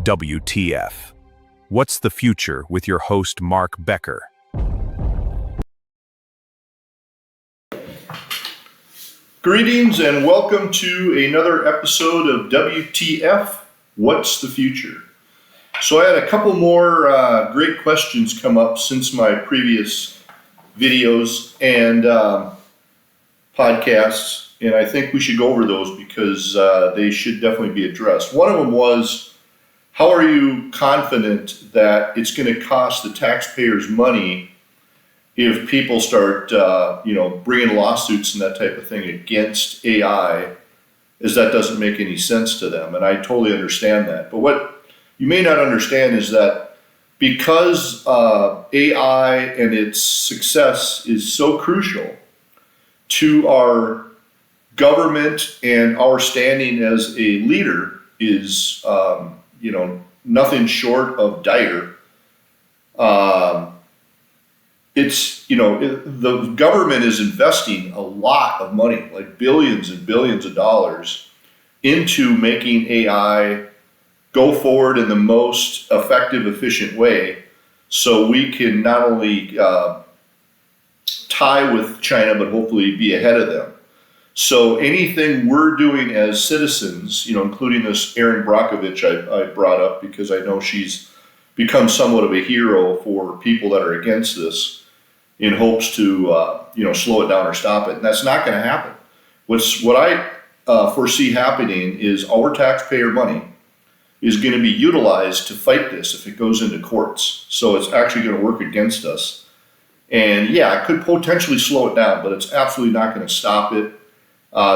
WTF? What's the Future with your host Mark Becker. Greetings and welcome to another episode of WTF, What's the Future? So I had a couple more great questions come up since my previous videos and podcasts, and I think we should go over those because they should definitely be addressed. One of them was, how are you confident that it's going to cost the taxpayers money if people start, bringing lawsuits and that type of thing against AI, as that doesn't make any sense to them? And I totally understand that. But what you may not understand is that because AI and its success is so crucial to our government and our standing as a leader is, nothing short of dire. The government is investing a lot of money, like billions and billions of dollars, into making AI go forward in the most effective, efficient way, so we can not only tie with China, but hopefully be ahead of them. So anything we're doing as citizens, including this Erin Brockovich I brought up because I know she's become somewhat of a hero for people that are against this, in hopes to slow it down or stop it. And that's not going to happen. What I foresee happening is our taxpayer money is going to be utilized to fight this if it goes into courts. So it's actually going to work against us. And yeah, it could potentially slow it down, but it's absolutely not going to stop it.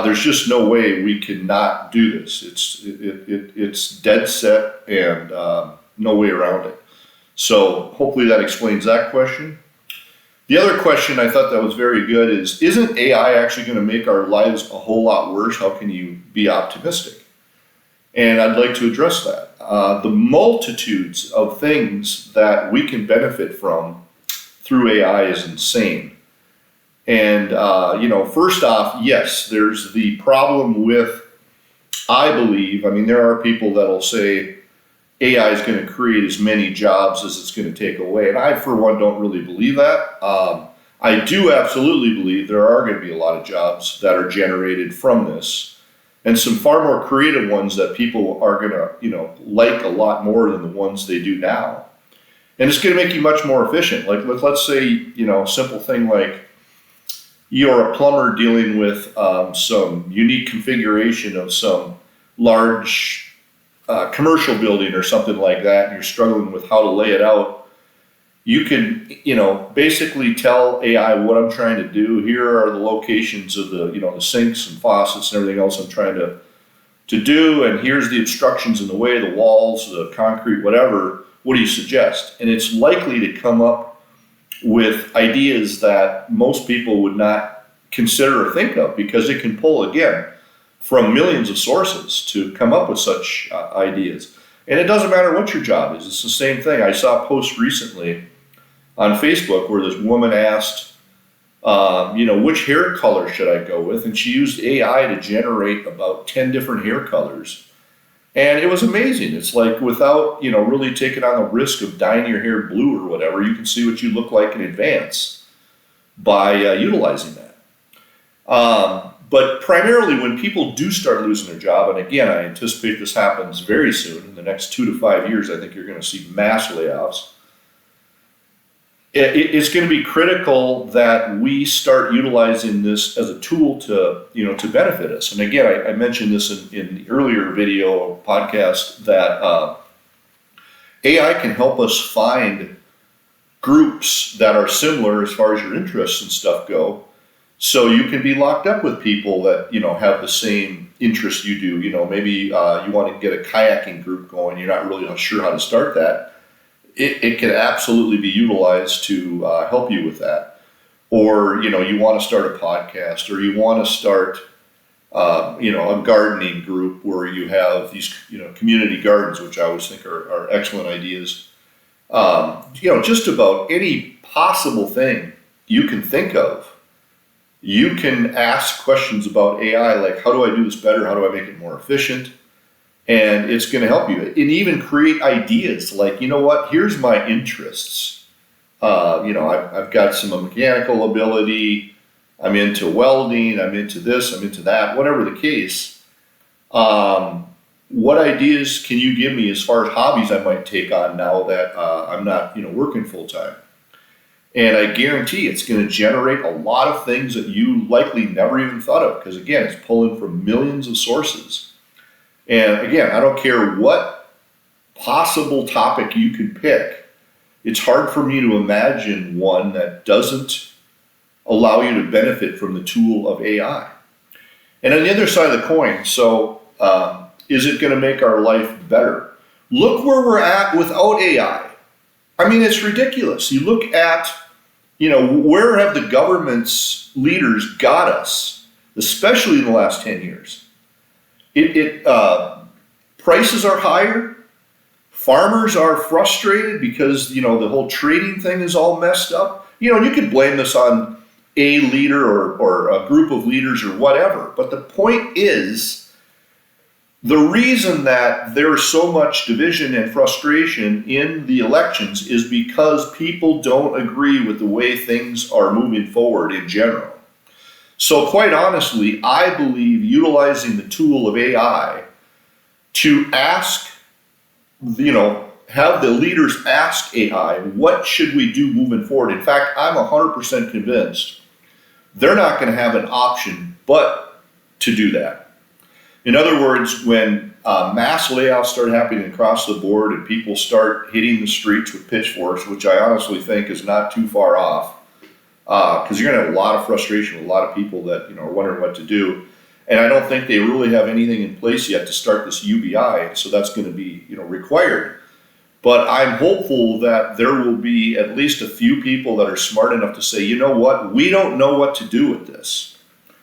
There's just no way we can not do this. It's dead set and no way around it. So hopefully that explains that question. The other question I thought that was very good is, isn't AI actually going to make our lives a whole lot worse? How can you be optimistic? And I'd like to address that. The multitudes of things that we can benefit from through AI is insane. And, first off, yes, there's the problem with, I believe, there are people that'll say AI is going to create as many jobs as it's going to take away. And I, for one, don't really believe that. I do absolutely believe there are going to be a lot of jobs that are generated from this, and some far more creative ones that people are going to, like a lot more than the ones they do now. And it's going to make you much more efficient. Like, let's say, simple thing like you're a plumber dealing with some unique configuration of some large commercial building or something like that, and you're struggling with how to lay it out. You can, basically tell AI what I'm trying to do. Here are the locations of the, the sinks and faucets and everything else I'm trying to do, and here's the obstructions in the way, the walls, the concrete, whatever. What do you suggest? And it's likely to come up with ideas that most people would not consider or think of, because it can pull, again, from millions of sources to come up with such ideas. And it doesn't matter what your job is. It's the same thing. I saw a post recently on Facebook where this woman asked, which hair color should I go with? And she used AI to generate about 10 different hair colors. And it was amazing. It's like, without, really taking on the risk of dyeing your hair blue or whatever, you can see what you look like in advance by utilizing that. But primarily when people do start losing their job, and again, I anticipate this happens very soon, in the next 2 to 5 years, I think you're going to see mass layoffs. It's going to be critical that we start utilizing this as a tool to benefit us. And again, I mentioned this in the earlier video or podcast that AI can help us find groups that are similar as far as your interests and stuff go. So you can be locked up with people that, have the same interests you do. Maybe you want to get a kayaking group going. You're not really sure how to start that. It can absolutely be utilized to help you with that. Or, you want to start a podcast, or you want to start, a gardening group where you have these, community gardens, which I always think are excellent ideas. Just about any possible thing you can think of. You can ask questions about AI, like, how do I do this better? How do I make it more efficient? and it's going to help you and even create ideas like, you know what, here's my interests. I've got some mechanical ability. I'm into welding. I'm into this. I'm into that. Whatever the case. What ideas can you give me as far as hobbies I might take on now that I'm not, working full time? And I guarantee it's going to generate a lot of things that you likely never even thought of, because again, it's pulling from millions of sources. And again, I don't care what possible topic you could pick. It's hard for me to imagine one that doesn't allow you to benefit from the tool of AI. And on the other side of the coin, is it going to make our life better? Look where we're at without AI. I mean, it's ridiculous. You look at, where have the government's leaders got us, especially in the last 10 years? Prices are higher. Farmers are frustrated because, the whole trading thing is all messed up. You could blame this on a leader or a group of leaders or whatever. But the point is, the reason that there's so much division and frustration in the elections is because people don't agree with the way things are moving forward in general. So quite honestly, I believe utilizing the tool of AI to ask, have the leaders ask AI, what should we do moving forward? In fact, I'm 100% convinced they're not going to have an option but to do that. In other words, when mass layoffs start happening across the board and people start hitting the streets with pitchforks, which I honestly think is not too far off, because you're going to have a lot of frustration with a lot of people that are wondering what to do. And I don't think they really have anything in place yet to start this UBI, so that's going to be required. But I'm hopeful that there will be at least a few people that are smart enough to say, you know what, we don't know what to do with this.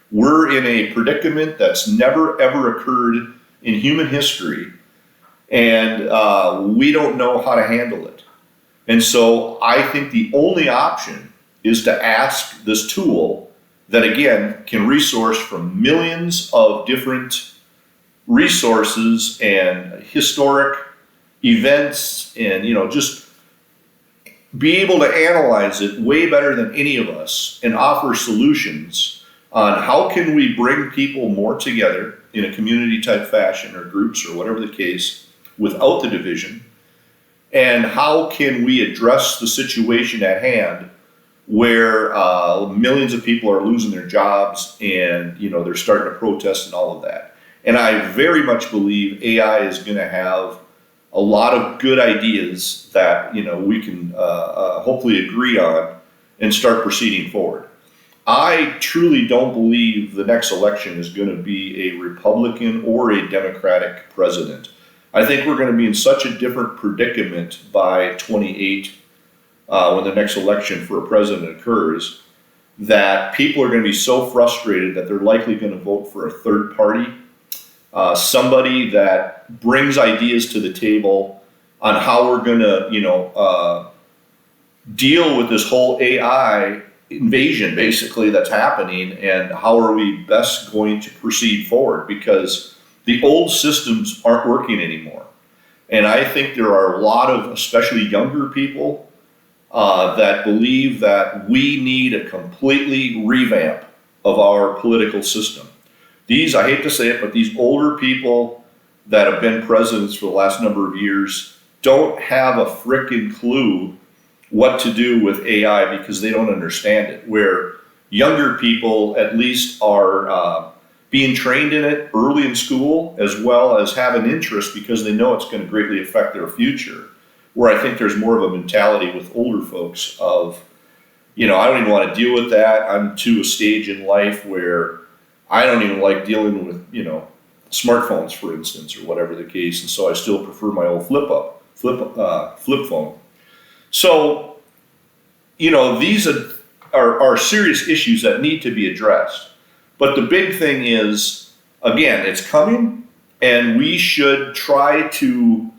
We're in a predicament that's never ever occurred in human history, and we don't know how to handle it. And so I think the only option is to ask this tool that, again, can resource from millions of different resources and historic events, and just be able to analyze it way better than any of us and offer solutions on how can we bring people more together in a community type fashion or groups or whatever the case without the division, and how can we address the situation at hand where millions of people are losing their jobs and they're starting to protest and all of that. And I very much believe AI is going to have a lot of good ideas that we can hopefully agree on and start proceeding forward. I truly don't believe the next election is going to be a Republican or a Democratic president. I think we're going to be in such a different predicament by 28 when the next election for a president occurs, that people are going to be so frustrated that they're likely going to vote for a third party, somebody that brings ideas to the table on how we're going to deal with this whole AI invasion basically that's happening, and how are we best going to proceed forward, because the old systems aren't working anymore. And I think there are a lot of, especially younger people, that believe that we need a completely revamp of our political system. These, I hate to say it, but these older people that have been presidents for the last number of years don't have a frickin' clue what to do with AI because they don't understand it, where younger people at least are being trained in it early in school, as well as have an interest because they know it's going to greatly affect their future. Where I think there's more of a mentality with older folks of, I don't even want to deal with that. I'm to a stage in life where I don't even like dealing with, smartphones, for instance, or whatever the case. And so I still prefer my old flip phone. So, these are serious issues that need to be addressed. But the big thing is, again, it's coming, and we should try to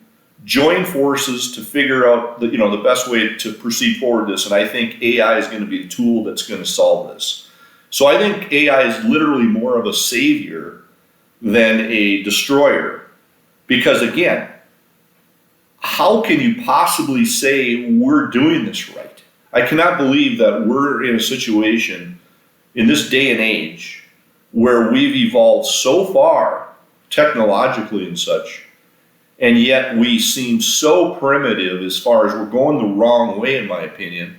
join forces to figure out the best way to proceed forward this. And I think AI is going to be the tool that's going to solve this. So I think AI is literally more of a savior than a destroyer. Because again, how can you possibly say we're doing this right? I cannot believe that we're in a situation in this day and age where we've evolved so far technologically and such, and yet we seem so primitive as far as we're going the wrong way, in my opinion,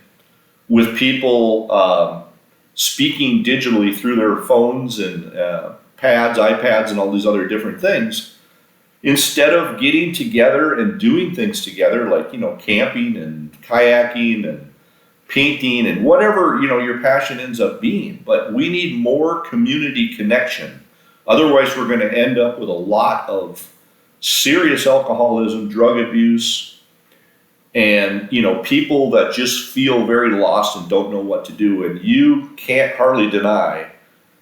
with people speaking digitally through their phones and iPads, and all these other different things, instead of getting together and doing things together, like, camping and kayaking and painting and whatever, your passion ends up being. But we need more community connection. Otherwise, we're going to end up with a lot of serious alcoholism, drug abuse, and, people that just feel very lost and don't know what to do. And you can't hardly deny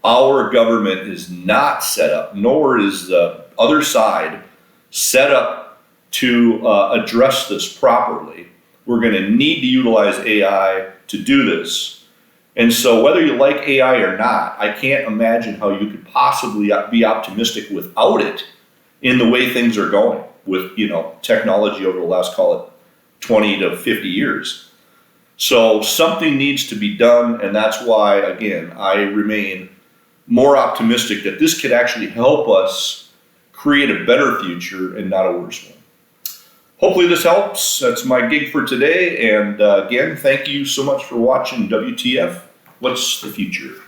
our government is not set up, nor is the other side set up to address this properly. We're going to need to utilize AI to do this. And so whether you like AI or not, I can't imagine how you could possibly be optimistic without it in the way things are going with, technology over the last, call it 20 to 50 years. So something needs to be done. And that's why, again, I remain more optimistic that this could actually help us create a better future and not a worse one. Hopefully this helps. That's my gig for today. And again, thank you so much for watching WTF. What's the future?